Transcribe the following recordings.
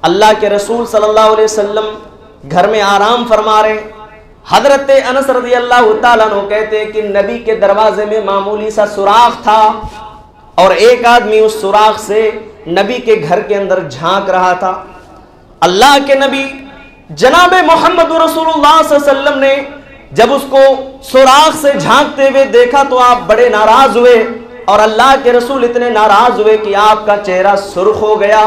اللہ کے رسول صلی اللہ علیہ وسلم گھر میں آرام فرما رہے ہیں۔ حضرت انس رضی اللہ تعالیٰ عنہ کہتے ہیں کہ نبی کے دروازے میں معمولی سا سوراخ تھا اور ایک آدمی اس سوراخ سے نبی کے گھر کے اندر جھانک رہا تھا۔ اللہ کے نبی جناب محمد رسول اللہ صلی اللہ علیہ وسلم نے جب اس کو سوراخ سے جھانکتے ہوئے دیکھا تو آپ بڑے ناراض ہوئے، اور اللہ کے رسول اتنے ناراض ہوئے کہ آپ کا چہرہ سرخ ہو گیا۔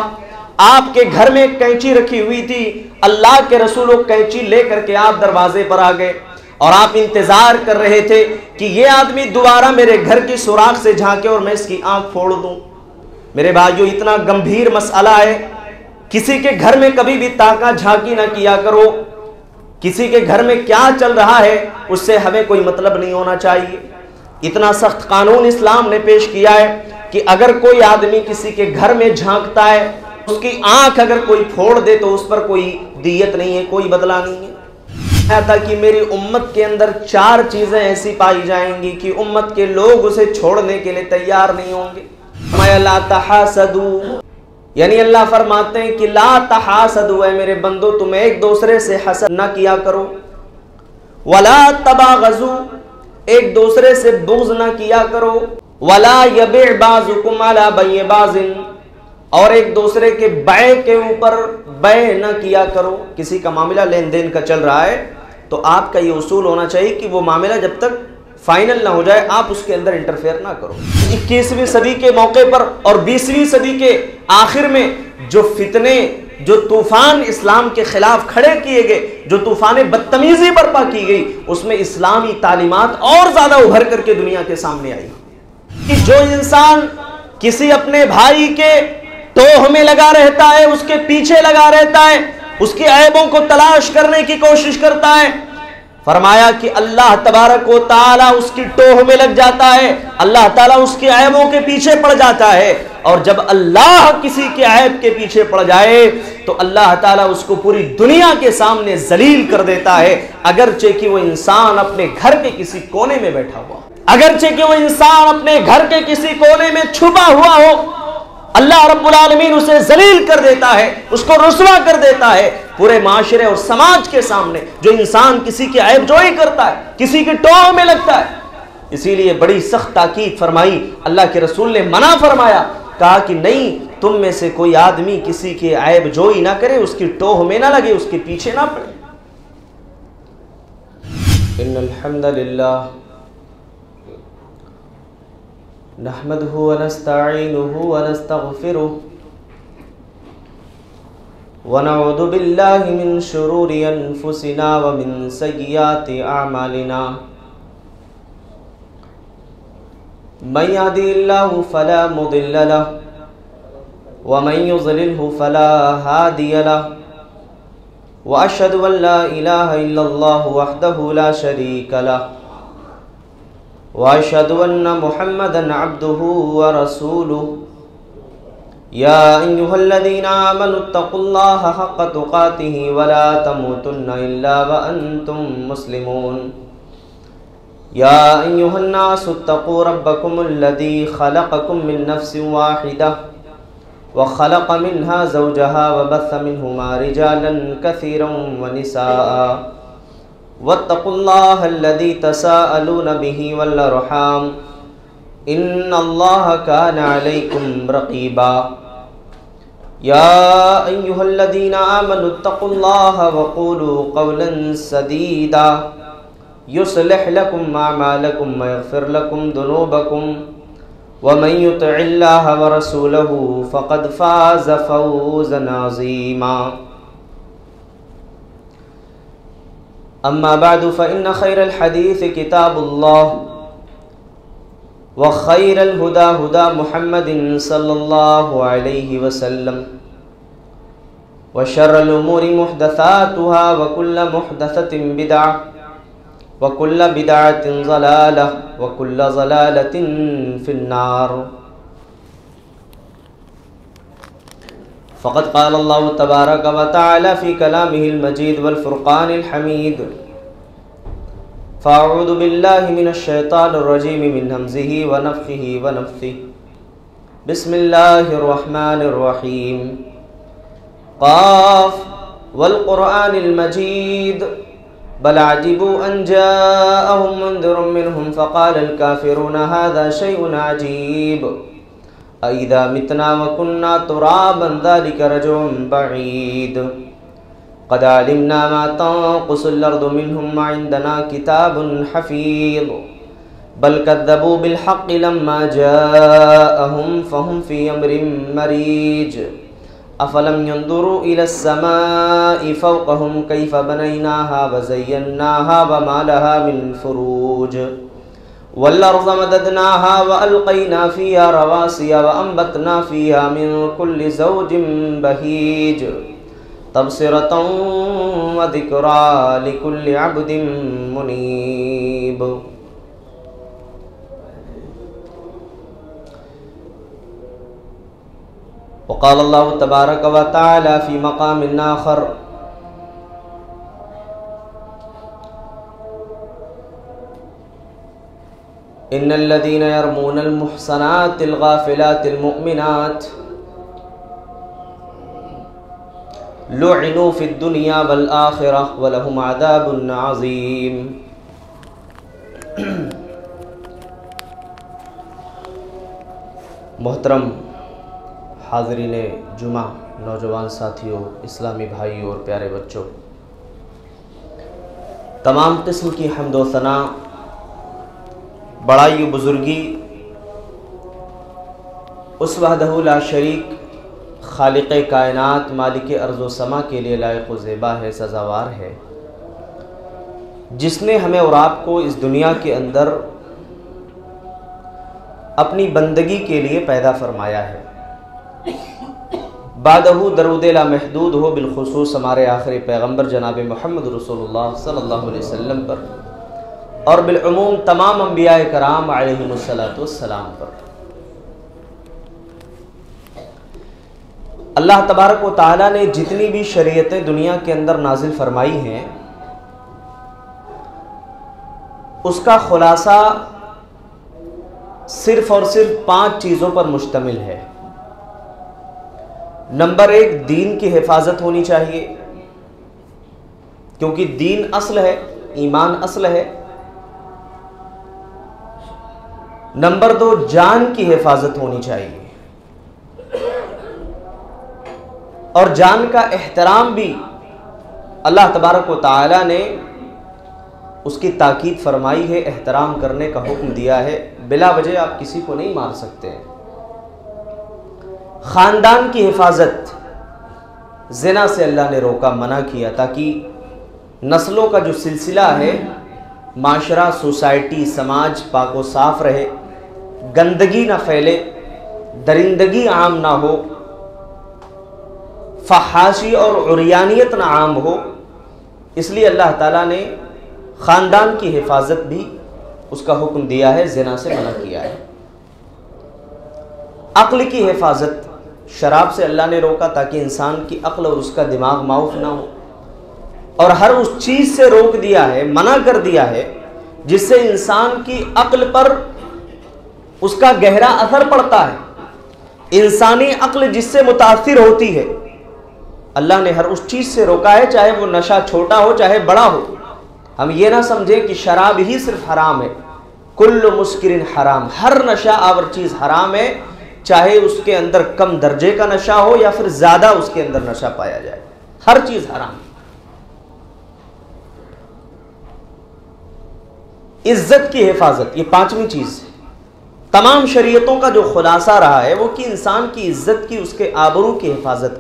آپ کے گھر میں ایک کینچی رکھی ہوئی تھی، اللہ کے رسول وہ کینچی لے کر کے آپ دروازے پر آ گئے اور آپ انتظار کر رہے تھے کہ یہ آدمی دوبارہ میرے گھر کی سوراخ سے جھانکے اور میں اس کی آنکھ پھوڑ دوں۔ میرے بھائیو، اتنا گمبھیر مسئلہ ہے، کسی کے گھر میں کبھی بھی تاکہ جھانکی نہ کیا کرو۔ کسی کے گھر میں کیا چل رہا ہے اس سے ہمیں کوئی مطلب نہیں ہونا چاہیے۔ اتنا سخت قانون اسلام نے پیش کیا ہے کہ اگر کوئی آدمی کسی کے گھر میں جھانکتا ہے، اس کی آنکھ اگر کوئی پھوڑ دے تو اس پر کوئی دیت نہیں ہے، کوئی بدلہ نہیں ہے۔ ایسا کہ میری امت کے اندر 4 چیزیں ایسی پائی جائیں گی کہ امت کے لوگ اسے چھوڑنے کے لیے تیار نہیں ہوں گے۔ میں لا تحاسدوا، یعنی اللہ فرماتے ہیں کہ لا تحاسدوا، اے میرے بندو تم ایک دوسرے سے حسد نہ کیا کرو۔ ولا تباغضوا، ایک دوسرے سے بغض نہ کیا کرو۔ ولا یبع بعضکم علی بیع بعض، اور ایک دوسرے کے بیع کے اوپر بیع نہ کیا کرو۔ کسی کا معاملہ لین دین کا چل رہا ہے تو آپ کا یہ اصول ہونا چاہیے کہ وہ معاملہ جب تک فائنل نہ ہو جائے آپ اس کے اندر انٹرفیئر نہ کرو۔ 21ویں صدی کے موقع پر اور 20ویں صدی کے آخر میں جو فتنے، جو طوفان اسلام کے خلاف کھڑے کیے گئے، جو طوفان بدتمیزی برپا کی گئی، اس میں اسلامی تعلیمات اور زیادہ ابھر کر کے دنیا کے سامنے آئی کہ جو انسان کسی اپنے بھائی کے توہ میں لگا رہتا ہے، اس کے پیچھے لگا رہتا ہے، اس کی عیبوں کو تلاش کرنے کی کوشش کرتا ہے، فرمایا کہ اللہ تبارک و تعالیٰ اس کی ٹوہ میں لگ جاتا ہے، اللہ تعالیٰ اس کی عیبوں کے پیچھے پڑ جاتا ہے، اور جب اللہ کسی کے عیب کے پیچھے پڑ جائے تو اللہ تعالیٰ اس کو پوری دنیا کے سامنے ذلیل کر دیتا ہے، اگرچہ کہ وہ انسان اپنے گھر کے کسی کونے میں بیٹھا ہوا، اگرچہ کہ وہ انسان اپنے گھر کے کسی کونے میں چھپا ہوا ہو، اللہ رب العالمین اسے ذلیل کر دیتا ہے، اس کو رسوا کر دیتا ہے پورے معاشرے اور سماج کے سامنے۔ جو انسان کسی کی عیب جوئی کرتا ہے، کسی کی ٹوہ میں لگتا ہے، اسی لیے بڑی سخت تاکید فرمائی، اللہ کے رسول نے منع فرمایا، کہا کہ نہیں، تم میں سے کوئی آدمی کسی کی عیب جوئی نہ کرے، اس کی ٹوہ میں نہ لگے، اس کے پیچھے نہ پڑے۔ ان الحمد للہ نحمده ونستعینه ونستغفره ونعوذ باللہ من شرور انفسنا ومن سیئات اعمالنا من يهده الله فلا مضل له ومن يضلله فلا هادي له واشهد ان لا اله الا الله وحده لا شريك له واشهد ان محمدا عبده ورسوله يا ايها الذين امنوا اتقوا الله حق تقاته ولا تموتن الا وانتم مسلمون يا ايها الناس اتقوا ربكم الذي خلقكم من نفس واحده وخلق منها زوجها وبث منهما رجالا كثيرا ونساء واتقوا الله الذي تساءلون به والارحام ان الله كان عليكم رقيبا يا ايها الذين امنوا اتقوا الله وقولوا قولا سديدا يصلح لكم اعمالكم ويغفر لكم ذنوبكم ومن يطع الله ورسوله فقد فاز فوزا عظيما اما بعد فان خير الحديث كتاب الله وخير الهدى هدى محمد صلى الله عليه وسلم وشر الامور محدثاتها وكل محدثة بدعة وكل بدعة ضلالة وكل ضلالة في النار فقد قال الله تبارك وتعالى في كلامه المجيد والفرقان الحميد فأعوذ بالله من الشيطان الرجيم من همزه ونفخه ونفثه بسم الله الرحمن الرحيم قاف والقرآن المجید بل عجبوا ان جاءهم منذر منهم فقال الكافرون هذا شيء عجيب أإذا متنا وكنا ترابا ذلك رجع بعيد قد علمنا ما تنقص الأرض منهم وعندنا كتاب حفيظ بل كذبوا بالحق لما جاءهم فهم في أمر مريج أفلم ينظروا إلى السماء فوقهم كيف بنيناها وزيناها وما لها من فروج والأرض مددناها وألقينا فيها رواسي وأنبتنا فيها من كل زوج بهيج تبصرة وذكرى لكل عبد منيب. وقال الله تبارك وتعالى في مقام آخر إن الذين يرمون المحصنات الغافلات المؤمنات لعنوا في الدنيا والآخرة ولهم عذاب عظيم. محترم حاضرین جمعہ، نوجوان ساتھیوں، اسلامی بھائیوں اور پیارے بچوں، تمام قسم کی حمد و ثنا، بڑائی و بزرگی اس وحدہ لا شریک خالق کائنات مالک ارض و سما کے لیے لائق و زیبا ہے، سزاوار ہے، جس نے ہمیں اور آپ کو اس دنیا کے اندر اپنی بندگی کے لیے پیدا فرمایا ہے. بعدہ درود لا محدود ہو بالخصوص ہمارے آخری پیغمبر جناب محمد رسول اللہ صلی اللہ علیہ وسلم پر، اور بالعموم تمام انبیاء کرام علیہم السلام پر. اللہ تبارک و تعالیٰ نے جتنی بھی شریعتیں دنیا کے اندر نازل فرمائی ہیں، اس کا خلاصہ صرف اور صرف 5 چیزوں پر مشتمل ہے. نمبر 1، دین کی حفاظت ہونی چاہیے، کیونکہ دین اصل ہے، ایمان اصل ہے. نمبر 2، جان کی حفاظت ہونی چاہیے، اور جان کا احترام بھی اللہ تبارک و تعالی نے اس کی تاکید فرمائی ہے، احترام کرنے کا حکم دیا ہے. بلا وجہ آپ کسی کو نہیں مار سکتے. خاندان کی حفاظت، زنا سے اللہ نے روکا، منع کیا، تاکہ نسلوں کا جو سلسلہ ہے، معاشرہ، سوسائٹی، سماج پاک و صاف رہے، گندگی نہ پھیلے، درندگی عام نہ ہو، فحاشی اور عریانیت نہ عام ہو. اس لیے اللہ تعالیٰ نے خاندان کی حفاظت بھی اس کا حکم دیا ہے، زنا سے منع کیا ہے. عقل کی حفاظت، شراب سے اللہ نے روکا تاکہ انسان کی عقل اور اس کا دماغ معاف نہ ہو، اور ہر اس چیز سے روک دیا ہے، منع کر دیا ہے جس سے انسان کی عقل پر اس کا گہرا اثر پڑتا ہے. انسانی عقل جس سے متاثر ہوتی ہے، اللہ نے ہر اس چیز سے روکا ہے، چاہے وہ نشہ چھوٹا ہو چاہے بڑا ہو. ہم یہ نہ سمجھیں کہ شراب ہی صرف حرام ہے. کل مسکر حرام، ہر نشہ آور چیز حرام ہے، چاہے اس کے اندر کم درجے کا نشہ ہو یا پھر زیادہ اس کے اندر نشہ پایا جائے، ہر چیز حرام. عزت کی حفاظت، یہ 5ویں چیز ہے. تمام شریعتوں کا جو خلاصہ رہا ہے وہ کہ انسان کی عزت کی، اس کے آبرو کی حفاظت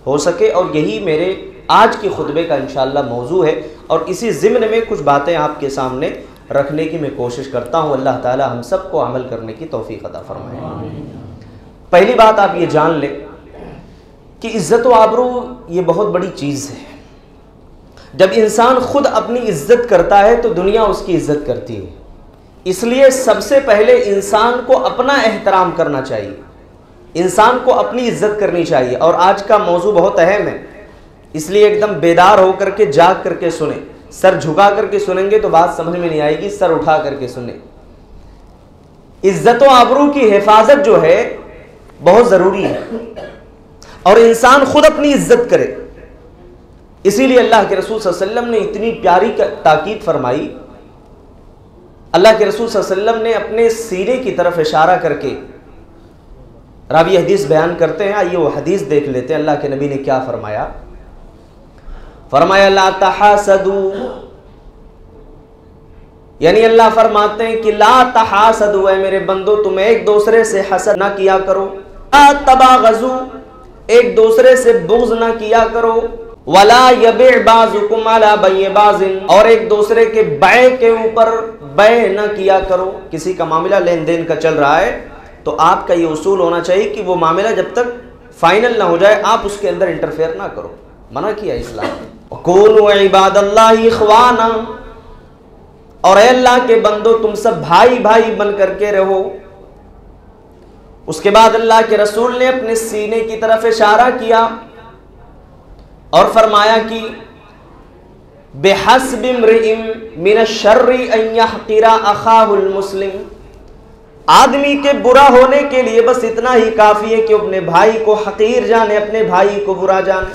ہو سکے، اور یہی میرے آج کے خطبے کا انشاءاللہ موضوع ہے. اور اسی ضمن میں کچھ باتیں آپ کے سامنے رکھنے کی میں کوشش کرتا ہوں. اللہ تعالی ہم سب کو عمل کرنے کی توفیق عطا فرمائے. پہلی بات آپ یہ جان لیں کہ عزت و آبرو یہ بہت بڑی چیز ہے. جب انسان خود اپنی عزت کرتا ہے تو دنیا اس کی عزت کرتی ہے. اس لیے سب سے پہلے انسان کو اپنا احترام کرنا چاہیے، انسان کو اپنی عزت کرنی چاہیے. اور آج کا موضوع بہت اہم ہے، اس لیے ایک دم بیدار ہو کر کے، جاگ کر کے سنیں. سر جھکا کر کے سنیں گے تو بات سمجھ میں نہیں آئے گی، سر اٹھا کر کے سنیں. عزت و آبرو کی حفاظت جو ہے بہت ضروری ہے. اور انسان خود اپنی عزت کرے. اسی لیے اللہ کے رسول صلی اللہ علیہ وسلم نے اتنی پیاری تاکید فرمائی. اللہ کے رسول صلی اللہ علیہ وسلم نے اپنے سینے کی طرف اشارہ کر کے راوی حدیث بیان کرتے ہیں. آئیے وہ حدیث دیکھ لیتے ہیں. اللہ کے نبی نے کیا فرمایا؟ فرمایا لا تحاسدوا، یعنی اللہ فرماتے ہیں کہ لا تحاسدوا، اے میرے بندو تم ایک دوسرے سے حسد نہ کیا کرو. لا تباغضوا، ایک دوسرے سے بغض نہ کیا کرو. ولا یبع بعضکم علی بیع بعض، اور ایک دوسرے کے بیع کے اوپر بیع نہ کیا کرو. کسی کا معاملہ لین دین کا چل رہا ہے تو آپ کا یہ اصول ہونا چاہیے کہ وہ معاملہ جب تک فائنل نہ ہو جائے آپ اس کے اندر انٹرفیئر نہ کرو. منع کیا اسلام نے. کونوا عباد اللہ اخوانا، اور اے اللہ کے بندو تم سب بھائی بھائی بن کر کے رہو. اس کے بعد اللہ کے رسول نے اپنے سینے کی طرف اشارہ کیا اور فرمایا کہ بحسب امرئ من الشر ان يحقر اخاه المسلم، آدمی کے برا ہونے کے لیے بس اتنا ہی کافی ہے کہ اپنے بھائی کو حقیر جانے، اپنے بھائی کو برا جانے.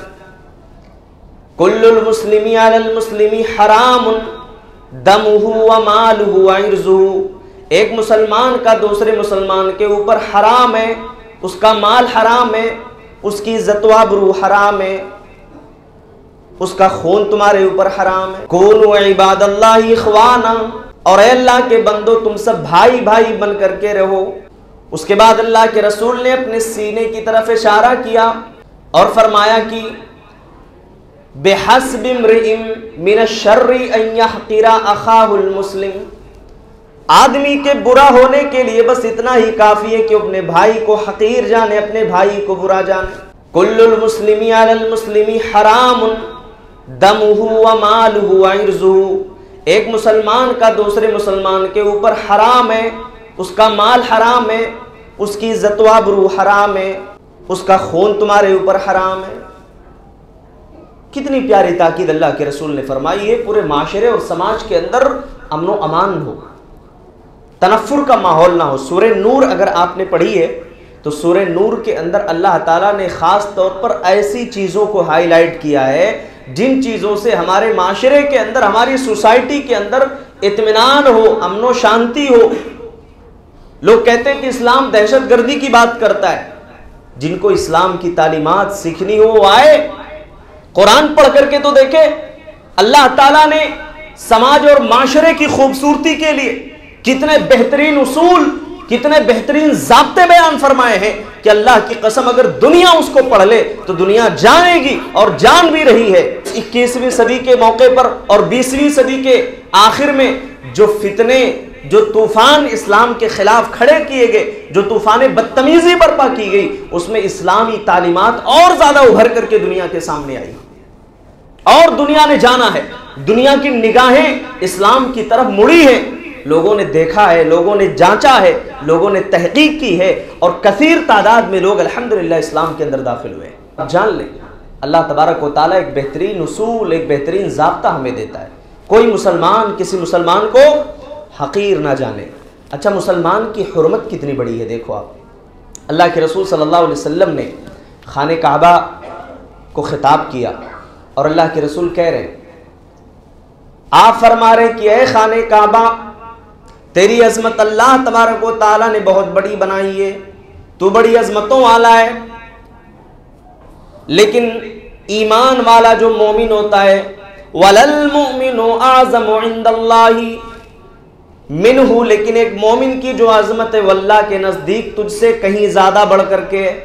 کل المسلم علی المسلم حرام دمہ ومالہ وعرضہ، ایک مسلمان کا دوسرے مسلمان کے اوپر حرام ہے، اس کا مال حرام ہے، اس کی عزت و آبرو حرام ہے، اس کا خون تمہارے اوپر حرام ہے. کونوا عباد اللہ اخوانا، اور اے اللہ کے بندو تم سب بھائی بھائی بن کر کے رہو. اس کے بعد اللہ کے رسول نے اپنے سینے کی طرف اشارہ کیا اور فرمایا کہ بحسب امرئ من الشر ان يحقر اخاه المسلم، آدمی کے برا ہونے کے لیے بس اتنا ہی کافی ہے کہ اپنے بھائی کو حقیر جانے، اپنے بھائی کو برا جانے. کل المسلم علی المسلم حرام دمہ ومالہ وعرضہ، ایک مسلمان کا دوسرے مسلمان کے اوپر حرام ہے، اس کا مال حرام ہے، اس کی عزت و آبرو حرام ہے، اس کا خون تمہارے اوپر حرام ہے. کتنی پیاری تاکید اللہ کے رسول نے فرمائی ہے. پورے معاشرے اور سماج کے اندر امن و امان ہو، تنفر کا ماحول نہ ہو. سورہ نور اگر آپ نے پڑھی ہے تو سورہ نور کے اندر اللہ تعالیٰ نے خاص طور پر ایسی چیزوں کو ہائی لائٹ کیا ہے جن چیزوں سے ہمارے معاشرے کے اندر، ہماری سوسائٹی کے اندر اطمینان ہو، امن و شانتی ہو. لوگ کہتے ہیں کہ اسلام دہشت گردی کی بات کرتا ہے. جن کو اسلام کی تعلیمات سیکھنی ہو وہ آئے، قرآن پڑھ کر کے تو دیکھے. اللہ تعالیٰ نے سماج اور معاشرے کی خوبصورتی کے لیے کتنے بہترین اصول، کتنے بہترین ضابطے بیان فرمائے ہیں کہ اللہ کی قسم اگر دنیا اس کو پڑھ لے تو دنیا جانے گی اور جان بھی رہی ہے. 21ویں صدی کے موقع پر اور 20ویں صدی کے آخر میں جو فتنے، جو طوفان اسلام کے خلاف کھڑے کیے گئے، جو طوفان بدتمیزی برپا کی گئی، اس میں اسلامی تعلیمات اور زیادہ ابھر کر کے دنیا کے سامنے آئی اور دنیا نے جانا ہے. دنیا کی نگاہیں اسلام کی طرف مڑی ہیں. لوگوں نے دیکھا ہے، لوگوں نے جانچا ہے، لوگوں نے تحقیق کی ہے اور کثیر تعداد میں لوگ الحمدللہ اسلام کے اندر داخل ہوئے. اب جان لیں اللہ تبارک و تعالیٰ ایک بہترین اصول، ایک بہترین ضابطہ ہمیں دیتا ہے. کوئی مسلمان کسی مسلمان کو حقیر نہ جانے. اچھا مسلمان کی حرمت کتنی بڑی ہے دیکھو آپ. اللہ کے رسول صلی اللہ علیہ وسلم نے خانہ کعبہ کو خطاب کیا اور اللہ کے رسول کہہ رہے ہیں، آپ فرما رہے کہ اے خانہ کعبہ تیری عظمت اللہ تبارک و تعالیٰ نے بہت بڑی بنائی ہے، تو بڑی عظمتوں والا ہے. لیکن ایمان والا جو مومن ہوتا ہے وَلَلْمُؤْمِنُ أَعْظَمُ عِنْدَ اللَّهِ مِنْهُ، لیکن ایک مومن کی جو عظمت ہے وہ اللہ کے نزدیک تجھ سے کہیں زیادہ بڑھ کر کے ہے.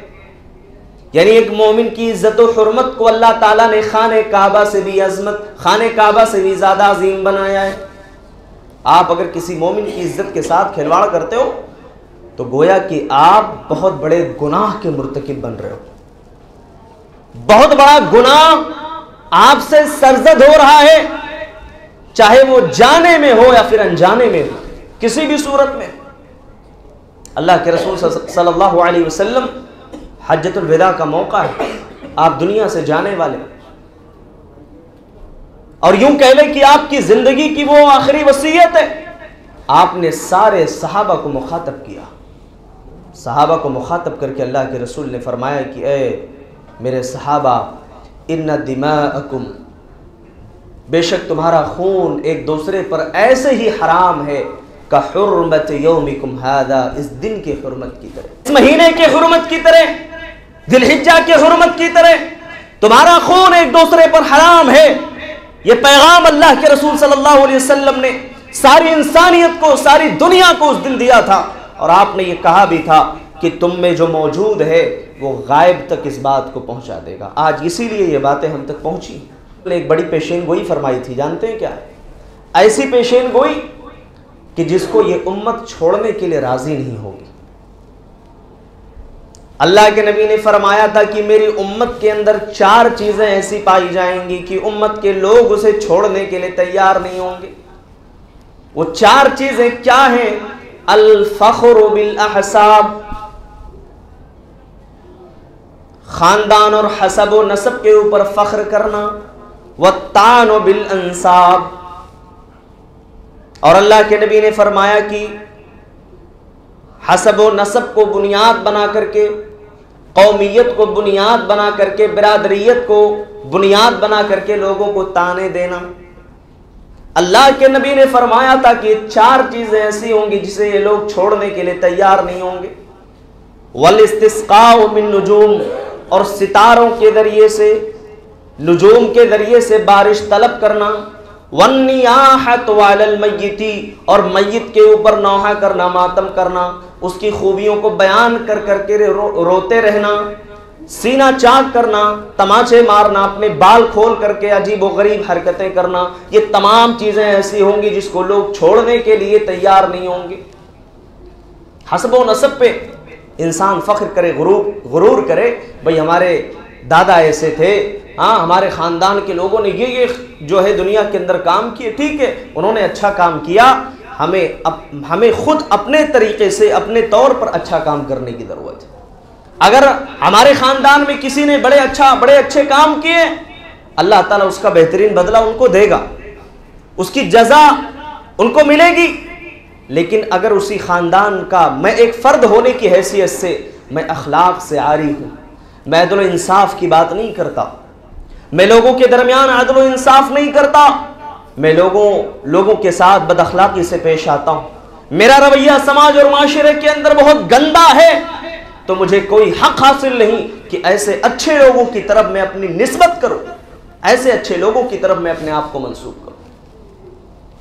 یعنی ایک مومن کی عزت و حرمت کو اللہ تعالیٰ نے خانہ کعبہ سے بھی عظمت، خانہ کعبہ سے بھی زیادہ عظیم بنایا ہے. آپ اگر کسی مومن کی عزت کے ساتھ کھلواڑ کرتے ہو تو گویا کہ آپ بہت بڑے گناہ کے مرتکب بن رہے ہو. بہت بڑا گناہ آپ سے سرزد ہو رہا ہے، چاہے وہ جانے میں ہو یا پھر انجانے میں ہو، کسی بھی صورت میں. اللہ کے رسول صلی اللہ علیہ وسلم حجۃ الوداع کا موقع ہے، آپ دنیا سے جانے والے، اور یوں کہہ لیں کہ آپ کی زندگی کی وہ آخری وصیت ہے. آپ نے سارے صحابہ کو مخاطب کیا. صحابہ کو مخاطب کر کے اللہ کے رسول نے فرمایا کہ اے میرے صحابہ ان دماءکم، بے شک تمہارا خون ایک دوسرے پر ایسے ہی حرام ہے کا حرمت یومکم ھذا، اس دن کی حرمت کی طرح، اس مہینے کی حرمت کی طرح، ذی الحجہ کی حرمت کی طرح تمہارا خون ایک دوسرے پر حرام ہے۔ یہ پیغام اللہ کے رسول صلی اللہ علیہ وسلم نے ساری انسانیت کو، ساری دنیا کو اس دن دیا تھا، اور آپ نے یہ کہا بھی تھا کہ تم میں جو موجود ہے وہ غائب تک اس بات کو پہنچا دے گا۔ آج اسی لیے یہ باتیں ہم تک پہنچی۔ ایک بڑی پیشین گوئی فرمائی تھی، جانتے ہیں کیا ہے؟ ایسی پیشین گوئی کہ جس کو یہ امت چھوڑنے کے لیے راضی نہیں ہوگی۔ اللہ کے نبی نے فرمایا تھا کہ میری امت کے اندر 4 چیزیں ایسی پائی جائیں گی کہ امت کے لوگ اسے چھوڑنے کے لیے تیار نہیں ہوں گے۔ وہ 4 چیزیں کیا ہیں؟ الفخر بالاحساب، خاندان اور حسب و نسب کے اوپر فخر کرنا، والطعن بالانساب، اور اللہ کے نبی نے فرمایا کہ حسب و نسب کو بنیاد بنا کر کے، قومیت کو بنیاد بنا کر کے، برادریت کو بنیاد بنا کر کے لوگوں کو طعنے دینا۔ اللہ کے نبی نے فرمایا تھا کہ 4 چیزیں ایسی ہوں گی جسے یہ لوگ چھوڑنے کے لیے تیار نہیں ہوں گے۔ والاستسقاء من نجوم، اور ستاروں کے ذریعے سے، نجوم کے ذریعے سے بارش طلب کرنا۔ والنیاحۃ علی المیت، اور میت کے اوپر نوحہ کرنا، ماتم کرنا، اس کی خوبیوں کو بیان کر کر کے روتے رہنا، سینہ چاک کرنا، تماچے مارنا، اپنے بال کھول کر کے عجیب و غریب حرکتیں کرنا، یہ تمام چیزیں ایسی ہوں گی جس کو لوگ چھوڑنے کے لیے تیار نہیں ہوں گے۔ حسب و نسب پہ انسان فخر کرے، غرور کرے، بھئی ہمارے دادا ایسے تھے، ہاں ہمارے خاندان کے لوگوں نے یہ جو ہے دنیا کے اندر کام کیے، ٹھیک ہے انہوں نے اچھا کام کیا، ہمیں خود اپنے طریقے سے، اپنے طور پر اچھا کام کرنے کی ضرورت ہے۔ اگر ہمارے خاندان میں کسی نے بڑے اچھے کام کیے، اللہ تعالیٰ اس کا بہترین بدلہ ان کو دے گا، اس کی جزا ان کو ملے گی۔ لیکن اگر اسی خاندان کا میں ایک فرد ہونے کی حیثیت سے میں اخلاق سے عاری ہوں، میں عدل و انصاف کی بات نہیں کرتا، میں لوگوں کے درمیان عدل و انصاف نہیں کرتا، میں لوگوں کے ساتھ بد اخلاقی سے پیش آتا ہوں، میرا رویہ سماج اور معاشرے کے اندر بہت گندا ہے، تو مجھے کوئی حق حاصل نہیں کہ ایسے اچھے لوگوں کی طرف میں اپنی نسبت کروں، ایسے اچھے لوگوں کی طرف میں اپنے آپ کو منسوب کروں۔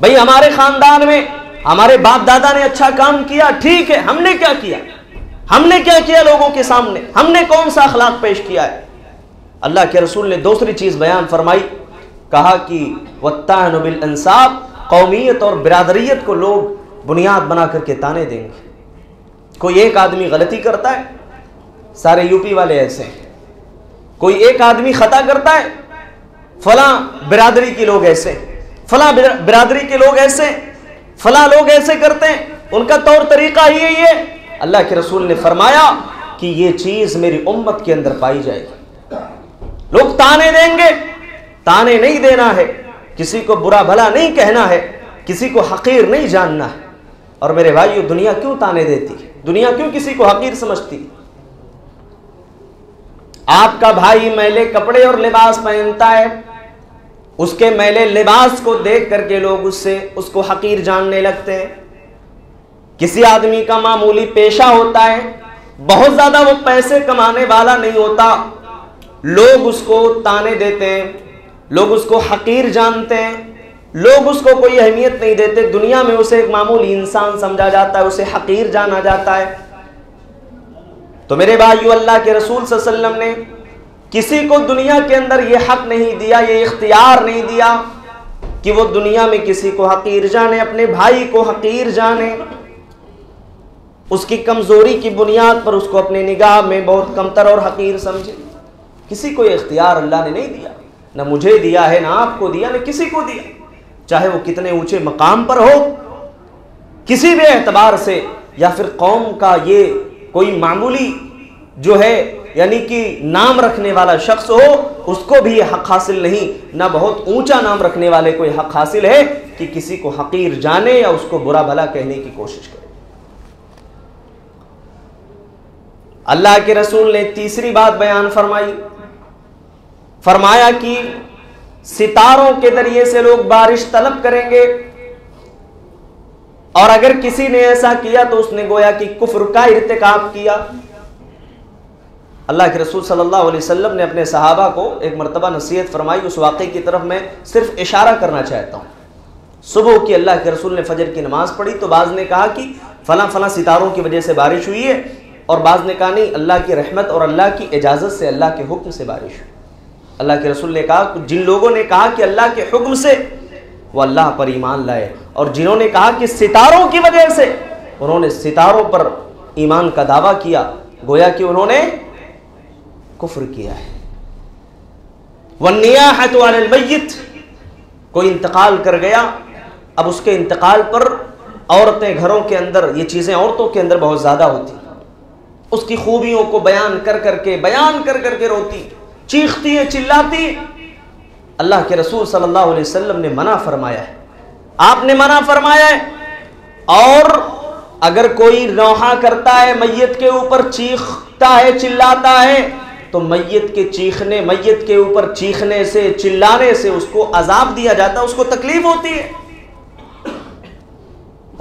بھئی ہمارے خاندان میں ہمارے باپ دادا نے اچھا کام کیا، ٹھیک ہے، ہم نے کیا کیا؟ ہم نے کیا کیا لوگوں کے سامنے؟ ہم نے کون سا اخلاق پیش کیا ہے؟ اللہ کے رسول نے دوسری چیز بیان فرمائی، کہا کہ والطعن بالانساب، قومیت اور برادریت کو لوگ بنیاد بنا کر کے طعنے دیں گے۔ کوئی ایک آدمی غلطی کرتا ہے، سارے یو پی والے ایسے ہیں، کوئی ایک آدمی خطا کرتا ہے، فلاں برادری کے لوگ ایسے، فلاں برادری کے لوگ ایسے، فلاں لوگ ایسے کرتے ہیں، ان کا طور طریقہ ہی ہے۔ اللہ کے رسول نے فرمایا کہ یہ چیز میری امت کے اندر پائی جائے گی۔ لوگ طعنے دیں گے، طعنے نہیں دینا ہے، کسی کو برا بھلا نہیں کہنا ہے، کسی کو حقیر نہیں جاننا ہے۔ اور میرے بھائیو، دنیا کیوں طعنے دیتی ہے؟ دنیا کیوں کسی کو حقیر سمجھتی؟ آپ کا بھائی میلے کپڑے اور لباس پہنتا ہے، اس کے میلے لباس کو دیکھ کر کے لوگ اس کو حقیر جاننے لگتے ہیں۔ کسی آدمی کا معمولی پیشہ ہوتا ہے، بہت زیادہ وہ پیسے کمانے والا نہیں ہوتا، لوگ اس کو طعنے دیتے ہیں، لوگ اس کو حقیر جانتے ہیں، لوگ اس کو کوئی اہمیت نہیں دیتے، دنیا میں اسے ایک معمولی انسان سمجھا جاتا ہے، اسے حقیر جانا جاتا ہے۔ تو میرے بھائیو، اللہ کے رسول صلی اللہ علیہ وسلم نے کسی کو دنیا کے اندر یہ حق نہیں دیا، یہ اختیار نہیں دیا کہ وہ دنیا میں کسی کو حقیر جانے، اپنے بھائی کو حقیر جانے، اس کی کمزوری کی بنیاد پر اس کو اپنے نگاہ میں بہت کمتر اور حقیر سمجھے۔ کسی کو یہ اختیار اللہ نے نہیں دیا، نہ مجھے دیا ہے، نہ آپ کو دیا، نہ کسی کو دیا، چاہے وہ کتنے اونچے مقام پر ہو، کسی بھی اعتبار سے، یا پھر قوم کا یہ کوئی معمولی جو ہے یعنی کہ نام رکھنے والا شخص ہو، اس کو بھی یہ حق حاصل نہیں، نہ بہت اونچا نام رکھنے والے کو یہ حق حاصل ہے کہ کسی کو حقیر جانے یا اس کو برا بھلا کہنے کی کوشش کرے۔ اللہ کے رسول نے تیسری بات بیان فرمائی، فرمایا کہ ستاروں کے ذریعے سے لوگ بارش طلب کریں گے، اور اگر کسی نے ایسا کیا تو اس نے گویا کہ کفر کا ارتکاب کیا۔ اللہ کے رسول صلی اللہ علیہ وسلم نے اپنے صحابہ کو ایک مرتبہ نصیحت فرمائی، اس واقعے کی طرف میں صرف اشارہ کرنا چاہتا ہوں۔ صبح کی اللہ کے رسول نے فجر کی نماز پڑھی تو بعض نے کہا کہ فلاں فلاں ستاروں کی وجہ سے بارش ہوئی ہے، اور بعض نے کہا نہیں، اللہ کی رحمت اور اللہ کی اجازت سے، اللہ کے حکم سے بارش ہوئی۔ اللہ کے رسول نے کہا جن لوگوں نے کہا کہ اللہ کے حکم سے، وہ اللہ پر ایمان لائے، اور جنہوں نے کہا کہ ستاروں کی وجہ سے، انہوں نے ستاروں پر ایمان کا دعویٰ کیا، گویا کہ انہوں نے کفر کیا ہے۔ وَالنِّيَاحَةُ عَلَى الْمَيِّتِ، کوئی انتقال کر گیا، اب اس کے انتقال پر عورتیں گھروں کے اندر، یہ چیزیں عورتوں کے اندر بہت زیادہ ہوتی، اس کی خوبیوں کو بیان کر کر کے روتی، چیختی ہے، چلاتی۔ اللہ کے رسول صلی اللہ علیہ وسلم نے منع فرمایا ہے، آپ نے منع فرمایا ہے۔ اور اگر کوئی نوحہ کرتا ہے میت کے اوپر، چیختا ہے، چلاتا ہے، تو میت کے اوپر چیخنے سے، چلانے سے اس کو عذاب دیا جاتا ہے، اس کو تکلیف ہوتی ہے۔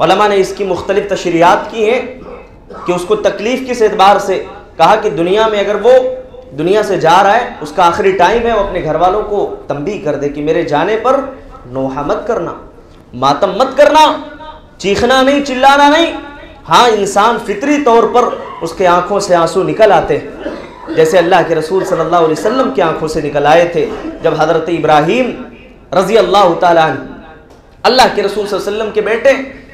علماء نے اس کی مختلف تشریحات کی ہیں کہ اس کو تکلیف کس اعتبار سے، کہا کہ دنیا میں اگر وہ دنیا سے جا رہا ہے، اس کا آخری ٹائم ہے، وہ اپنے گھر والوں کو تنبیہ کر دے کہ میرے جانے پر نوحہ مت کرنا، ماتم مت کرنا، چیخنا نہیں، چلانا نہیں۔ ہاں انسان فطری طور پر اس کے آنکھوں سے آنسو نکل آتے ہیں، جیسے اللہ کے رسول صلی اللہ علیہ وسلم کی آنکھوں سے نکل آئے تھے جب حضرت ابراہیم رضی اللہ تعالیٰ عنہ، اللہ کے رسول صلی اللہ علیہ وسلم کے بیٹے،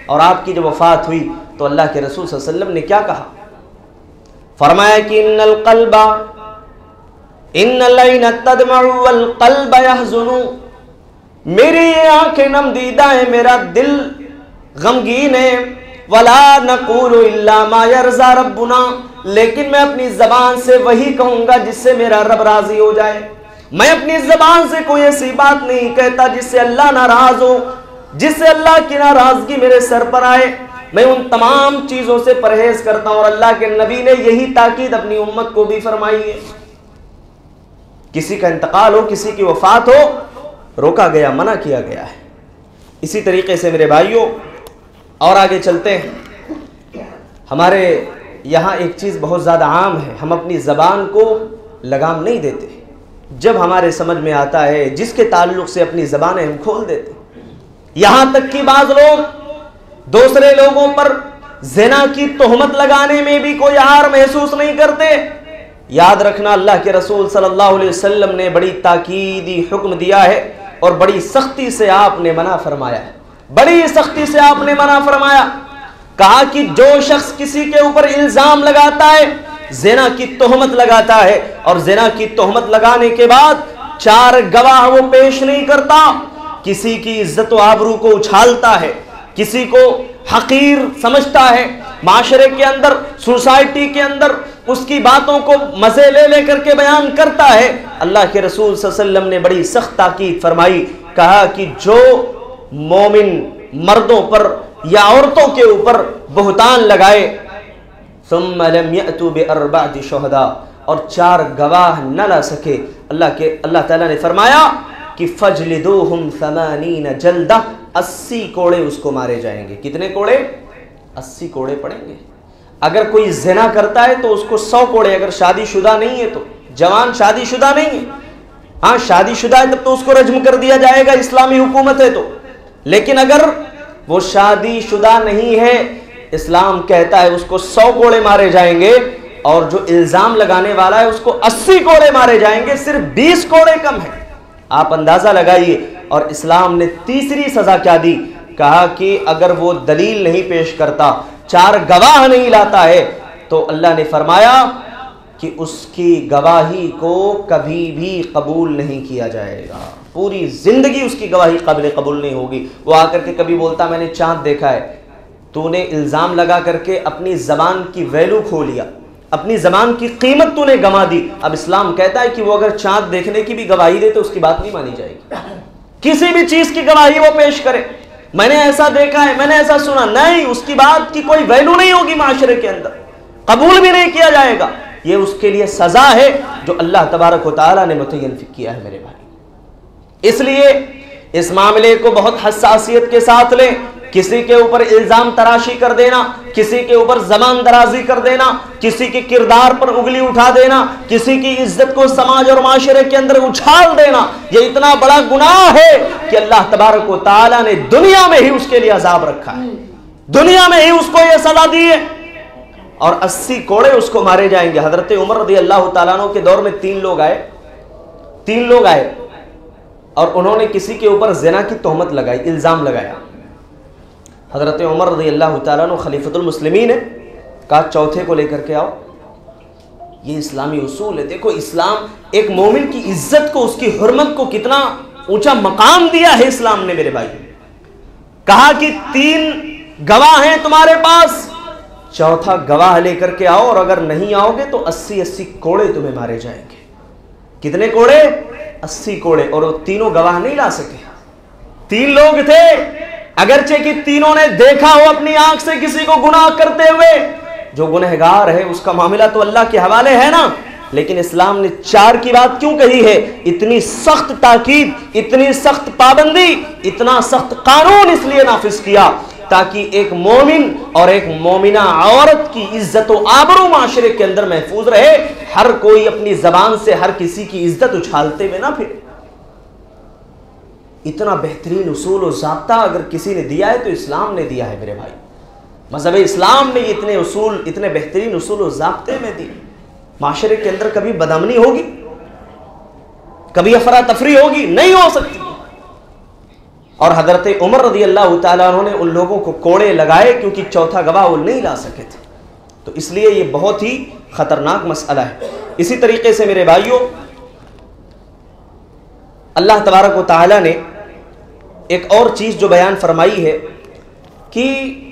اور آپ کی جب وفات ہوئی تو اللہ کے رسول صلی اللہ علیہ وسلم نے کیا کہا؟ فرمایا کہ ان القلب، ان العین تدمع والقلب یحزن، میری یہ آنکھیں نم دیدہ ہیں، میرا دل غمگین ہے، ولا نقول الا ما یرضی ربنا، لیکن میں اپنی زبان سے وہی کہوں گا جس سے میرا رب راضی ہو جائے، میں اپنی زبان سے کوئی ایسی بات نہیں کہتا جس سے اللہ ناراض ہو، جس سے اللہ کی ناراضگی میرے سر پر آئے، میں ان تمام چیزوں سے پرہیز کرتا ہوں۔ اور اللہ کے نبی نے یہی تاکید اپنی امت کو بھی فرمائی ہے۔ کسی کا انتقال ہو، کسی کی وفات ہو، روکا گیا، منع کیا گیا ہے۔ اسی طریقے سے میرے بھائیوں، اور آگے چلتے ہیں، ہمارے یہاں ایک چیز بہت زیادہ عام ہے، ہم اپنی زبان کو لگام نہیں دیتے، جب ہمارے سمجھ میں آتا ہے جس کے تعلق سے اپنی زبانیں ہم کھول دیتے، یہاں تک کہ بعض لوگ دوسرے لوگوں پر زنا کی تہمت لگانے میں بھی کوئی عار محسوس نہیں کرتے۔ یاد رکھنا، اللہ کے رسول صلی اللہ علیہ وسلم نے بڑی تاکیدی حکم دیا ہے، اور بڑی سختی سے آپ نے منع فرمایا ہے، بڑی سختی سے آپ نے منع فرمایا، کہا کہ جو شخص کسی کے اوپر الزام لگاتا ہے، زنا کی تہمت لگاتا ہے، اور زنا کی تہمت لگانے کے بعد 4 گواہ وہ پیش نہیں کرتا، کسی کی عزت و آبرو کو اچھالتا ہے، کسی کو حقیر سمجھتا ہے، معاشرے کے اندر، سوسائٹی کے اندر اس کی باتوں کو مزے لے لے کر کے بیان کرتا ہے، اللہ کے رسول صلی اللہ علیہ وسلم نے بڑی سخت تاکید فرمائی، کہا کہ جو مومن مردوں پر یا عورتوں کے اوپر بہتان لگائے، ثم لم یأتوا بأربعة شہداء، اور 4 گواہ نہ لا سکے، اللہ تعالیٰ نے فرمایا کہ فجلدوہم 80 جلدہ، 80 کوڑے اس کو مارے جائیں گے۔ کتنے کوڑے؟ 80 کوڑے پڑیں گے۔ اگر کوئی زنا کرتا ہے تو اس کو 100 کوڑے، اگر شادی شدہ نہیں ہے تو، جوان شادی شدہ نہیں ہے، ہاں شادی شدہ ہے تب تو اس کو رجم کر دیا جائے گا، اسلامی حکومت ہے تو، لیکن اگر وہ شادی شدہ نہیں ہے، اسلام کہتا ہے اس کو 100 کوڑے مارے جائیں گے، اور جو الزام لگانے والا ہے اس کو 80 کوڑے مارے جائیں گے، صرف 20 کوڑے کم ہیں۔ آپ اندازہ لگائیے۔ اور اسلام نے تیسری سزا کیا دی؟ کہا کہ اگر وہ دلیل نہیں پیش کرتا، 4 گواہ نہیں لاتا ہے، تو اللہ نے فرمایا کہ اس کی گواہی کو کبھی بھی قبول نہیں کیا جائے گا، پوری زندگی اس کی گواہی قبول نہیں ہوگی۔ وہ آ کر کے کبھی بولتا میں نے چاند دیکھا ہے، تو نے الزام لگا کر کے اپنی زبان کی ویلو کھو لیا، اپنی زبان کی قیمت تو نے گما دی۔ اب اسلام کہتا ہے کہ وہ اگر چاند دیکھنے کی بھی گواہی دے تو اس کی بات نہیں مانی جائے گی، کسی بھی چیز کی گواہی وہ پیش کرے، میں نے ایسا دیکھا ہے، میں نے ایسا سنا، نہیں، اس کی بات کی کوئی ویلو نہیں ہوگی، معاشرے کے اندر قبول بھی نہیں کیا جائے گا۔ یہ اس کے لیے سزا ہے جو اللہ تبارک و تعالیٰ نے متعین کیا ہے میرے بھائی۔ اس لیے اس معاملے کو بہت حساسیت کے ساتھ لیں۔ کسی کے اوپر الزام تراشی کر دینا، کسی کے اوپر زبان درازی کر دینا، کسی کے کردار پر انگلی اٹھا دینا، کسی کی عزت کو سماج اور معاشرے کے اندر اچھال دینا، یہ اتنا بڑا گناہ ہے کہ اللہ تبارک و تعالیٰ نے دنیا میں ہی اس کے لیے عذاب رکھا ہے، دنیا میں ہی اس کو یہ سزا دی ہے، اور 80 کوڑے اس کو مارے جائیں گے۔ حضرت عمر رضی اللہ تعالیٰ عنہ کے دور میں تین لوگ آئے اور انہوں نے کسی کے اوپر زنا کی تہمت لگائی، الزام لگایا۔ حضرت عمر رضی اللہ تعالیٰ عنہ خلیفۃ المسلمین ہے، کہا چوتھے کو لے کر کے آؤ۔ یہ اسلامی اصول ہے۔ دیکھو اسلام ایک مومن کی عزت کو، اس کی حرمت کو کتنا اونچا مقام دیا ہے اسلام نے میرے بھائی۔ کہا کہ 3 گواہ ہیں تمہارے پاس، چوتھا گواہ لے کر کے آؤ، اور اگر نہیں آؤ گے تو 80 کوڑے تمہیں مارے جائیں گے۔ کتنے کوڑے؟ 80 کوڑے۔ اور وہ تینوں گواہ نہیں لا سکے، 3 لوگ تھے، اگرچہ کہ تینوں نے دیکھا ہو اپنی آنکھ سے کسی کو گناہ کرتے ہوئے، جو گنہگار ہے اس کا معاملہ تو اللہ کے حوالے ہے نا، لیکن اسلام نے 4 کی بات کیوں کہی ہے؟ اتنی سخت تاکید، اتنی سخت پابندی، اتنا سخت قانون اس لیے نافذ کیا تاکہ ایک مومن اور ایک مومنہ عورت کی عزت و آبرو معاشرے کے اندر محفوظ رہے، ہر کوئی اپنی زبان سے ہر کسی کی عزت اچھالتے ہوئے نہ پھرے۔ اتنا بہترین اصول و ضابطہ اگر کسی نے دیا ہے تو اسلام نے دیا ہے میرے بھائی۔ مذہب اسلام نے اتنے اصول، اتنے بہترین اصول و ضابطے میں دی۔ معاشرے کے اندر کبھی بدامنی ہوگی؟ کبھی افراتفری ہوگی؟ نہیں ہو سکتی۔ اور حضرت عمر رضی اللہ تعالیٰ عنہ نے ان لوگوں کو کوڑے لگائے کیونکہ چوتھا گواہ وہ نہیں لا سکے تھے۔ تو اس لیے یہ بہت ہی خطرناک مسئلہ ہے۔ اسی طریقے سے میرے بھائیوں، اللہ تبارک و تعالیٰ نے ایک اور چیز جو بیان فرمائی ہے کہ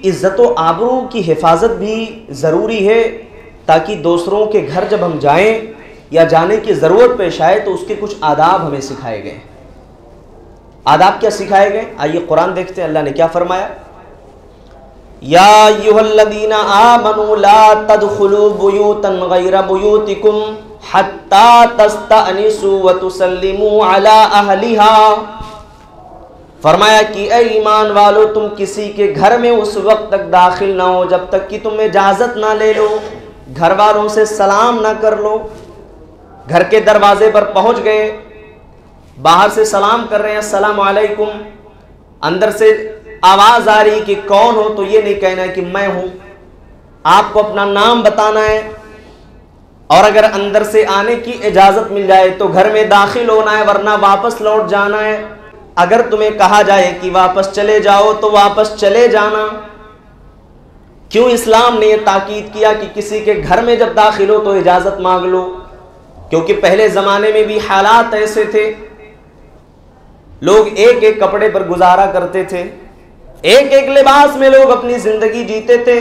عزت و آبرو کی حفاظت بھی ضروری ہے، تاکہ دوسروں کے گھر جب ہم جائیں یا جانے کی ضرورت پیش آئے تو اس کے کچھ آداب ہمیں سکھائے گئے۔ آداب کیا سکھائے گئے؟ آئیے قرآن دیکھتے ہیں اللہ نے کیا فرمایا۔ یا ایھا الذین آمنوا لا تدخلوا بیوتا غیر بیوتکم حتی تستأنسوا وتسلموا علی اہلہا۔ فرمایا کہ اے ایمان والو، تم کسی کے گھر میں اس وقت تک داخل نہ ہو جب تک کہ تم اجازت نہ لے لو، گھر والوں سے سلام نہ کر لو۔ گھر کے دروازے پر پہنچ گئے، باہر سے سلام کر رہے ہیں السلام علیکم، اندر سے آواز آ رہی کہ کون ہو، تو یہ نہیں کہنا ہے کہ میں ہوں، آپ کو اپنا نام بتانا ہے، اور اگر اندر سے آنے کی اجازت مل جائے تو گھر میں داخل ہونا ہے، ورنہ واپس لوٹ جانا ہے۔ اگر تمہیں کہا جائے کہ واپس چلے جاؤ تو واپس چلے جانا۔ کیوں اسلام نے یہ تاکید کیا کہ کسی کے گھر میں جب داخل ہو تو اجازت مانگ لو؟ کیونکہ پہلے زمانے میں بھی حالات ایسے تھے، لوگ ایک ایک کپڑے پر گزارا کرتے تھے، ایک ایک لباس میں لوگ اپنی زندگی جیتے تھے،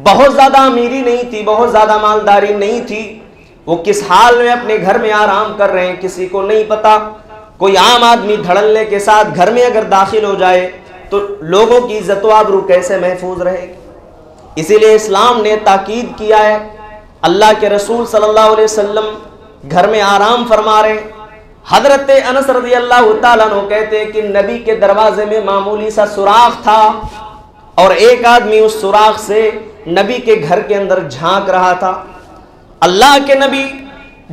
بہت زیادہ امیری نہیں تھی، بہت زیادہ مالداری نہیں تھی، وہ کس حال میں اپنے گھر میں آرام کر رہے ہیں کسی کو نہیں پتا۔ کوئی عام آدمی دھڑلے کے ساتھ گھر میں اگر داخل ہو جائے تو لوگوں کی عزت و آبرو کیسے محفوظ رہے گی؟ اسی لیے اسلام نے تاکید کیا ہے۔ اللہ کے رسول صلی اللہ علیہ وسلم گھر میں آرام فرما رہے ہیں، حضرت انس رضی اللہ تعالیٰ عنہ کہتے ہیں کہ نبی کے دروازے میں معمولی سا سوراخ تھا، اور ایک آدمی اس سوراخ سے نبی کے گھر کے اندر جھانک رہا تھا۔ اللہ کے نبی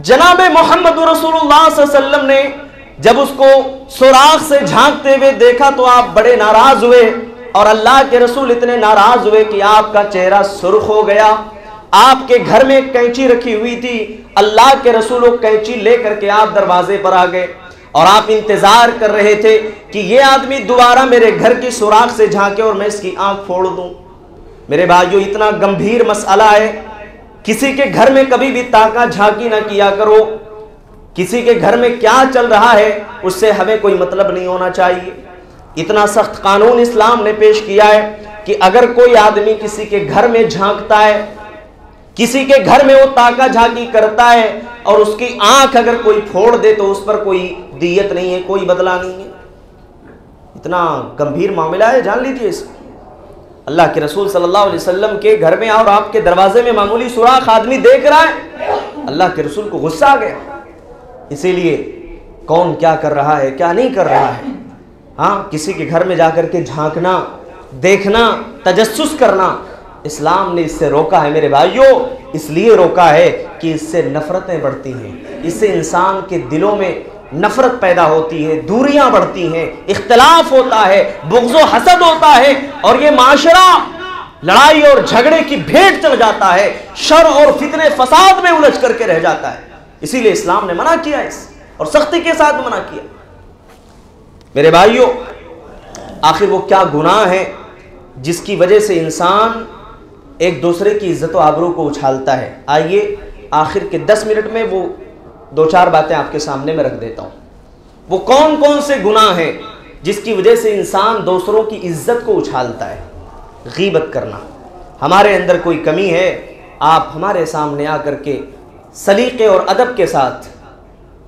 جناب محمد رسول اللہ صلی اللہ علیہ وسلم نے جب اس کو سوراخ سے جھانکتے ہوئے دیکھا تو آپ بڑے ناراض ہوئے، اور اللہ کے رسول اتنے ناراض ہوئے کہ آپ کا چہرہ سرخ ہو گیا۔ آپ کے گھر میں ایک کینچی رکھی ہوئی تھی، اللہ کے رسول وہ کینچی لے کر کے آپ دروازے پر آ گئے، اور آپ انتظار کر رہے تھے کہ یہ آدمی دوبارہ میرے گھر کی سوراخ سے جھانکے اور میں اس کی آنکھ پھوڑ دوں۔ میرے بھائیو، اتنا گمبھیر مسئلہ ہے، کسی کے گھر میں کبھی بھی تاکہ جھانکی نہ کیا کرو۔ کسی کے گھر میں کیا چل رہا ہے اس سے ہمیں کوئی مطلب نہیں ہونا چاہیے۔ اتنا سخت قانون اسلام نے پیش کیا ہے کہ اگر کوئی آدمی کسی کے گھر میں جھانکتا ہے، کسی کے گھر میں وہ تاکہ جھانکی کرتا ہے، اور اس کی آنکھ اگر کوئی پھوڑ دے تو اس پر کوئی دیت نہیں ہے، کوئی بدلہ نہیں ہے۔ اتنا گمبھیر معاملہ ہے، جان لیجئے اس کو۔ اللہ کے رسول صلی اللہ علیہ وسلم کے گھر میں اور آپ کے دروازے میں معمولی سوراخ آدمی دیکھ رہا ہے، اللہ کے رسول کو غصہ آ گیا۔ اسی لیے کون کیا کر رہا ہے کیا نہیں کر رہا ہے، ہاں کسی کے گھر میں جا کر کے جھانکنا، دیکھنا، تجسس کرنا، اسلام نے اس سے روکا ہے میرے بھائیوں۔ اس لیے روکا ہے کہ اس سے نفرتیں بڑھتی ہیں، اس سے انسان کے دلوں میں نفرت پیدا ہوتی ہے، دوریاں بڑھتی ہیں، اختلاف ہوتا ہے، بغض و حسد ہوتا ہے، اور یہ معاشرہ لڑائی اور جھگڑے کی بھیٹ چل جاتا ہے، شر اور فتنے فساد میں الجھ کر کے رہ جاتا ہے۔ اسی لیے اسلام نے منع کیا اس اور سختی کے ساتھ منع کیا۔ میرے بھائیوں، آخر وہ کیا گناہ ہے جس کی وجہ سے انسان ایک دوسرے کی عزت و آبرو کو اچھالتا ہے؟ آئیے آخر کے 10 منٹ میں وہ 2-4 باتیں آپ کے سامنے میں رکھ دیتا ہوں۔ وہ کون کون سے گناہ ہیں جس کی وجہ سے انسان دوسروں کی عزت کو اچھالتا ہے؟ غیبت کرنا، ہمارے اندر کوئی کمی ہے، آپ ہمارے سامنے آ کر کے سلیقے اور ادب کے ساتھ،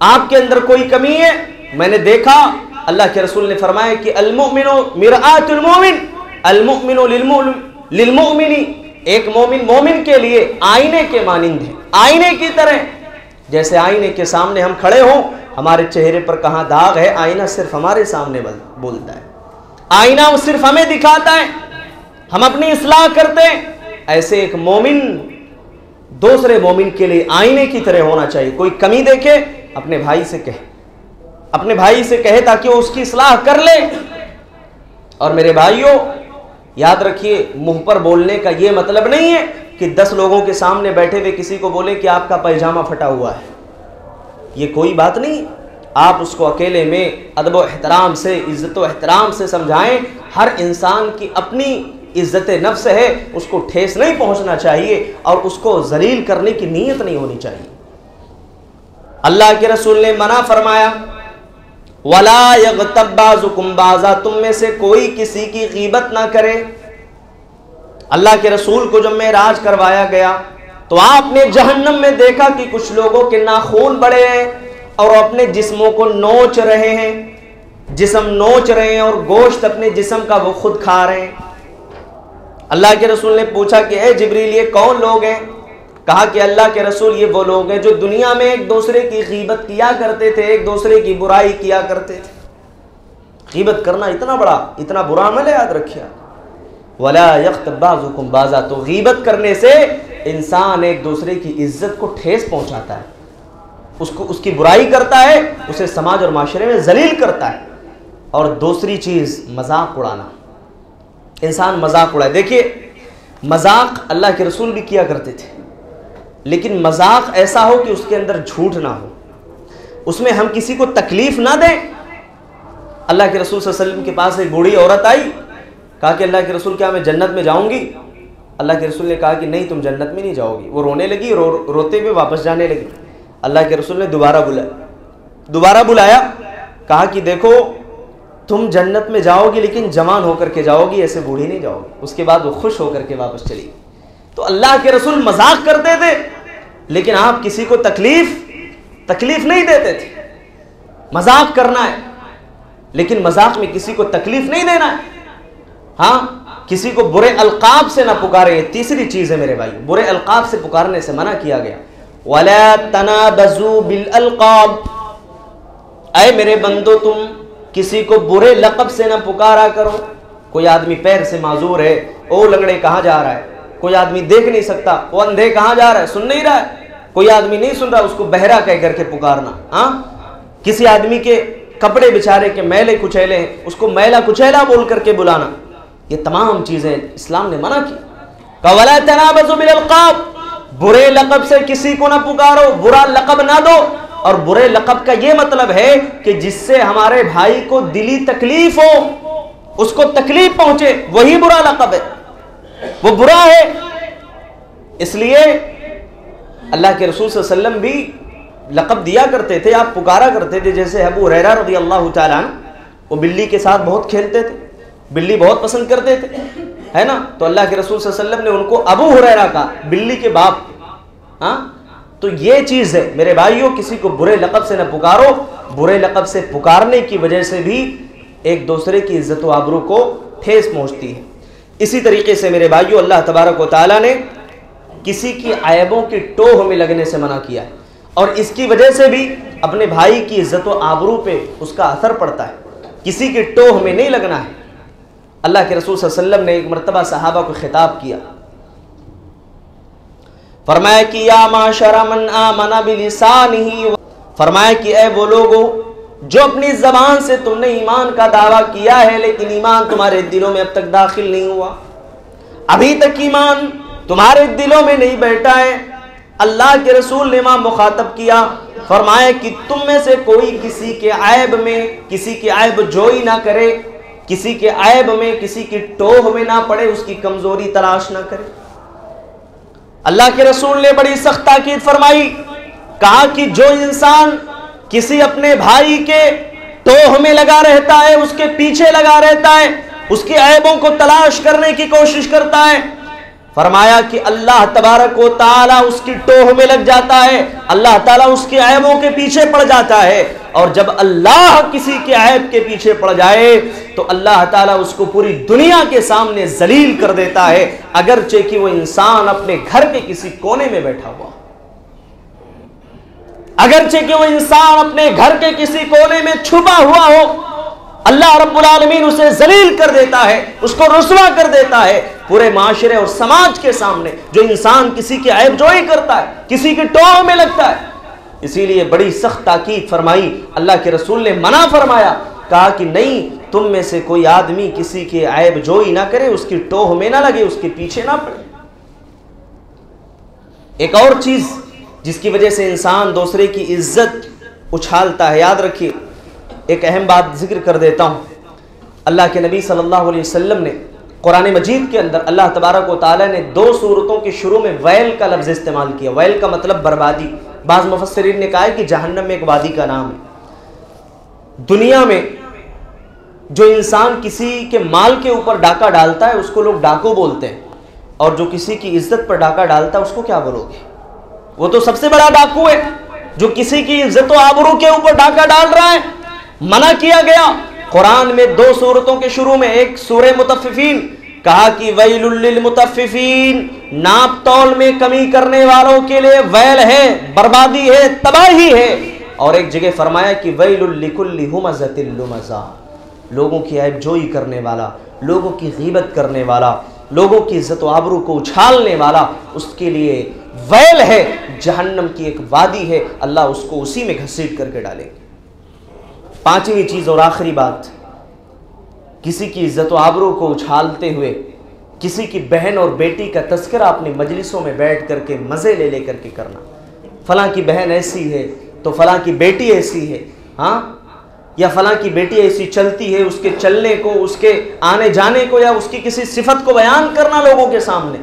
آپ کے اندر کوئی کمی ہے، میں نے دیکھا اللہ کے رسول نے فرمایا کہ المؤمن مرآۃ المؤمن، المؤمن للمؤمن، ایک مومن مومن کے لیے آئینے کے مانند ہے، آئینے کی طرح۔ جیسے آئینے کے سامنے ہم کھڑے ہوں، ہمارے چہرے پر کہاں داغ ہے، آئینہ صرف ہمارے سامنے بولتا ہے، آئینہ وہ صرف ہمیں دکھاتا ہے، ہم اپنی اصلاح کرتے ہیں۔ ایسے ایک مومن دوسرے مومن کے لیے آئینے کی طرح ہونا چاہیے۔ کوئی کمی دیکھے اپنے بھائی سے کہے، اپنے بھائی سے کہے تاکہ وہ اس کی اصلاح کر لے۔ اور میرے بھائیوں یاد رکھیے، منہ پر بولنے کا یہ مطلب نہیں ہے کہ 10 لوگوں کے سامنے بیٹھے ہوئے کسی کو بولے کہ آپ کا پیجامہ پھٹا ہوا ہے، یہ کوئی بات نہیں۔ آپ اس کو اکیلے میں ادب و احترام سے، عزت و احترام سے سمجھائیں۔ ہر انسان کی اپنی عزت نفس ہے، اس کو ٹھیس نہیں پہنچنا چاہیے اور اس کو ذلیل کرنے کی نیت نہیں ہونی چاہیے۔ اللہ کے رسول نے منع فرمایا، وَلَا يَغْتَبْ بَعْضُكُمْ بَعْضًا، تم میں سے کوئی کسی کی غیبت نہ کرے۔ اللہ کے رسول کو جب معراج کروایا گیا تو آپ نے جہنم میں دیکھا کہ کچھ لوگوں کے ناخون بڑے ہیں اور اپنے جسموں کو نوچ رہے ہیں، جسم نوچ رہے ہیں اور گوشت اپنے جسم کا وہ خود کھا رہے ہیں۔ اللہ کے رسول نے پوچھا کہ اے جبریل یہ کون لوگ ہیں؟ کہا کہ اللہ کے رسول یہ وہ لوگ ہیں جو دنیا میں ایک دوسرے کی غیبت کیا کرتے تھے، ایک دوسرے کی برائی کیا کرتے تھے۔ غیبت کرنا اتنا برا عمل ہے، یاد رکھیے۔ وَلَا يَغْتَبْ بَعْضُكُمْ بَعْضًا، تو غیبت کرنے سے انسان ایک دوسرے کی عزت کو ٹھیس پہنچاتا ہے، اس کی برائی کرتا ہے، اسے سماج اور معاشرے میں ذلیل کرتا ہے۔ اور دوسری چیز مذاق اڑانا، انسان مذاق اڑائے۔ دیکھیے مذاق اللہ کے رسول بھی کیا کرتے تھے، لیکن مذاق ایسا ہو کہ اس کے اندر جھوٹ نہ ہو، اس میں ہم کسی کو تکلیف نہ دیں۔ اللہ کے رسول صلی اللہ علیہ وسلم کے پاس ایک بوڑھی عورت آئی، کہا کہ اللہ کے رسول کیا میں جنت میں جاؤں گی؟ اللہ کے رسول نے کہا کہ نہیں، تم جنت میں نہیں جاؤ گی۔ وہ رونے لگی، روتے ہوئے واپس جانے لگی۔ اللہ کے رسول نے دوبارہ بلایا، کہا کہ دیکھو تم جنت میں جاؤ گی لیکن جوان ہو کر کے جاؤ گی، ایسے بوڑھی نہیں جاؤ گی۔ اس کے بعد وہ خوش ہو کر کے واپس چلی۔ تو اللہ کے رسول مذاق کرتے تھے لیکن آپ کسی کو تکلیف نہیں دیتے تھے۔ مذاق کرنا ہے لیکن مذاق میں کسی کو تکلیف نہیں دینا ہے۔ ہاں کسی کو برے القاب سے نہ پکارے، یہ تیسری چیز ہے میرے بھائی، برے القاب سے پکارنے سے منع کیا گیا۔ وَلَا تَنَابَزُوا بِالْأَلْقَابِ، اے میرے بندو تم کسی کو برے لقب سے نہ پکارا کرو۔ کوئی آدمی پیر سے معذور ہے، او لنگڑے کہاں جا رہا ہے، کوئی آدمی دیکھ نہیں سکتا، وہ اندھے کہاں جا رہا ہے، سن نہیں رہا ہے، کوئی آدمی نہیں سن رہا، اس کو بہرا کہہ کر کے پکارنا۔ ہاں کسی آدمی کے کپڑے بیچارے کے میلے کچیلے ہیں، اس کو میلا کچیلا بول کر کے بلانا، یہ تمام چیزیں اسلام نے منع کی۔ وَلَا تَنَابَزُوا بِالْأَلْقَابِ، برے لقب سے کسی کو نہ پکارو، برا لقب نہ دو۔ اور برے لقب کا یہ مطلب ہے کہ جس سے ہمارے بھائی کو دلی تکلیف ہو، اس کو تکلیف پہنچے، وہی برا لقب ہے، وہ برا ہے۔ اس لیے اللہ کے رسول صلی اللہ علیہ وسلم بھی لقب دیا کرتے تھے، آپ پکارا کرتے تھے۔ جیسے ابو ہریرہ رضی اللہ تعالیٰ عنہ، وہ بلی کے ساتھ بہت کھیلتے تھے، بلی بہت پسند کرتے تھے، ہے نا، تو اللہ کے رسول صلی اللہ علیہ وسلم نے ان کو ابو ہریرہ کہا، بلی کے باپ۔ ہاں تو یہ چیز ہے میرے بھائیوں، کسی کو برے لقب سے نہ پکارو۔ برے لقب سے پکارنے کی وجہ سے بھی ایک دوسرے کی عزت و آبرو کو ٹھیس پہنچتی ہے۔ اسی طریقے سے میرے بھائیو اللہ تبارک و تعالیٰ نے کسی کی عیبوں کی ٹوہ میں لگنے سے منع کیا ہے، اور اس کی وجہ سے بھی اپنے بھائی کی عزت و آبرو پہ اس کا اثر پڑتا ہے۔ کسی کی ٹوہ میں نہیں لگنا ہے۔ اللہ کے رسول صلی اللہ علیہ وسلم نے ایک مرتبہ صحابہ کو خطاب کیا، فرمایا کہ یا معاشر من آمن بلسانہ، فرمایا کہ اے وہ لوگوں جو اپنی زبان سے تم نے ایمان کا دعویٰ کیا ہے لیکن ایمان تمہارے دلوں میں اب تک داخل نہیں ہوا، ابھی تک ایمان تمہارے دلوں میں نہیں بیٹھا ہے۔ اللہ کے رسول نے وہاں مخاطب کیا، فرمایا کہ تم میں سے کوئی کسی کے عیب میں کسی کی عیب جوئی نہ کرے، کسی کے عیب میں کسی کی ٹوہ میں نہ پڑے، اس کی کمزوری تلاش نہ کرے۔ اللہ کے رسول نے بڑی سخت تاکید فرمائی، کہا کہ جو انسان کسی اپنے بھائی کے ٹوہ میں لگا رہتا ہے، اس کے پیچھے لگا رہتا ہے، اس کی عیبوں کو تلاش کرنے کی کوشش کرتا ہے، فرمایا کہ اللہ تبارک و تعالیٰ اس کی ٹوہ میں لگ جاتا ہے، اللہ تعالیٰ اس کی عیبوں کے پیچھے پڑ جاتا ہے، اور جب اللہ کسی کے عیب کے پیچھے پڑ جائے تو اللہ تعالیٰ اس کو پوری دنیا کے سامنے ذلیل کر دیتا ہے، اگرچہ کہ وہ انسان اپنے گھر کے کسی کونے میں بیٹھا ہوا، اگرچہ کہ وہ انسان اپنے گھر کے کسی کونے میں چھپا ہوا ہو، اللہ رب العالمین اسے ذلیل کر دیتا ہے، اس کو رسوا کر دیتا ہے پورے معاشرے اور سماج کے سامنے۔ جو انسان کسی کی عیب جوئی کرتا ہے، کسی کی ٹوہ میں لگتا ہے، اسی لیے بڑی سخت تاکید فرمائی، اللہ کے رسول نے منع فرمایا، کہا کہ نہیں، تم میں سے کوئی آدمی کسی کی عیب جوئی نہ کرے، اس کی ٹوہ میں نہ لگے، اس کے پیچھے نہ پڑے۔ ایک اور چیز جس کی وجہ سے انسان دوسرے کی عزت اچھالتا ہے، یاد رکھیے، ایک اہم بات ذکر کر دیتا ہوں۔ اللہ کے نبی صلی اللہ علیہ وسلم نے قرآن مجید کے اندر اللہ تبارک و تعالیٰ نے 2 سورتوں کے شروع میں ویل کا لفظ استعمال کیا۔ ویل کا مطلب بربادی، بعض مفسرین نے کہا ہے کہ جہنم میں ایک وادی کا نام ہے۔ دنیا میں جو انسان کسی کے مال کے اوپر ڈاکہ ڈالتا ہے اس کو لوگ ڈاکو بولتے ہیں، اور جو کسی کی عزت پر ڈاکہ ڈالتا ہے اس کو کیا بولو گے؟ وہ تو سب سے بڑا ڈاکو ہے جو کسی کی عزت و آبرو کے اوپر ڈاکہ ڈال رہا ہے۔ منع کیا گیا قرآن میں 2 سورتوں کے شروع میں، ایک سورہ مطففین، کہا کہ ویل للمطففین، ناپ تول میں کمی کرنے والوں کے لیے ویل ہے، بربادی ہے، تباہی ہے، اور ایک جگہ فرمایا کہ ویل لکل ہمزۃ لمزہ، لوگوں کی عیب جوئی کرنے والا، لوگوں کی غیبت کرنے والا، لوگوں کی عزت و آبرو کو اچھالنے والا، اس کے لیے ویل ہے، جہنم کی ایک وادی ہے، اللہ اس کو اسی میں گھسیٹ کر کے ڈالے گا۔ 5ویں چیز اور آخری بات، کسی کی عزت و آبرو کو اچھالتے ہوئے کسی کی بہن اور بیٹی کا تذکرہ اپنی مجلسوں میں بیٹھ کر کے مزے لے کر کے کرنا، فلاں کی بہن ایسی ہے تو فلاں کی بیٹی ایسی ہے، ہاں، یا فلاں کی بیٹی ایسی چلتی ہے، اس کے چلنے کو، اس کے آنے جانے کو، یا اس کی کسی صفت کو بیان کرنا لوگوں کے سامنے،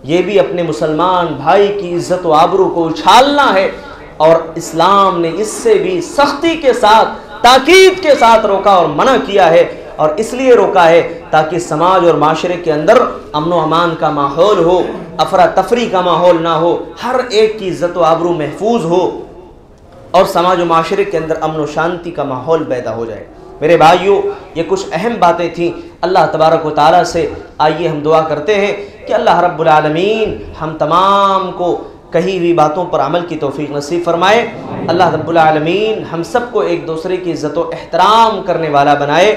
یہ بھی اپنے مسلمان بھائی کی عزت و آبرو کو اچھالنا ہے، اور اسلام نے اس سے بھی سختی کے ساتھ، تاکید کے ساتھ روکا اور منع کیا ہے، اور اس لیے روکا ہے تاکہ سماج اور معاشرے کے اندر امن و امان کا ماحول ہو، افراتفری کا ماحول نہ ہو، ہر ایک کی عزت و آبرو محفوظ ہو، اور سماج و معاشرے کے اندر امن و شانتی کا ماحول پیدا ہو جائے۔ میرے بھائیوں، یہ کچھ اہم باتیں تھیں اللہ تبارک و تعالیٰ سے۔ آئیے ہم دعا کرتے ہیں کہ اللہ رب العالمین ہم تمام کو کہی ہوئی باتوں پر عمل کی توفیق نصیب فرمائے۔ اللہ رب العالمین ہم سب کو ایک دوسرے کی عزت و احترام کرنے والا بنائے۔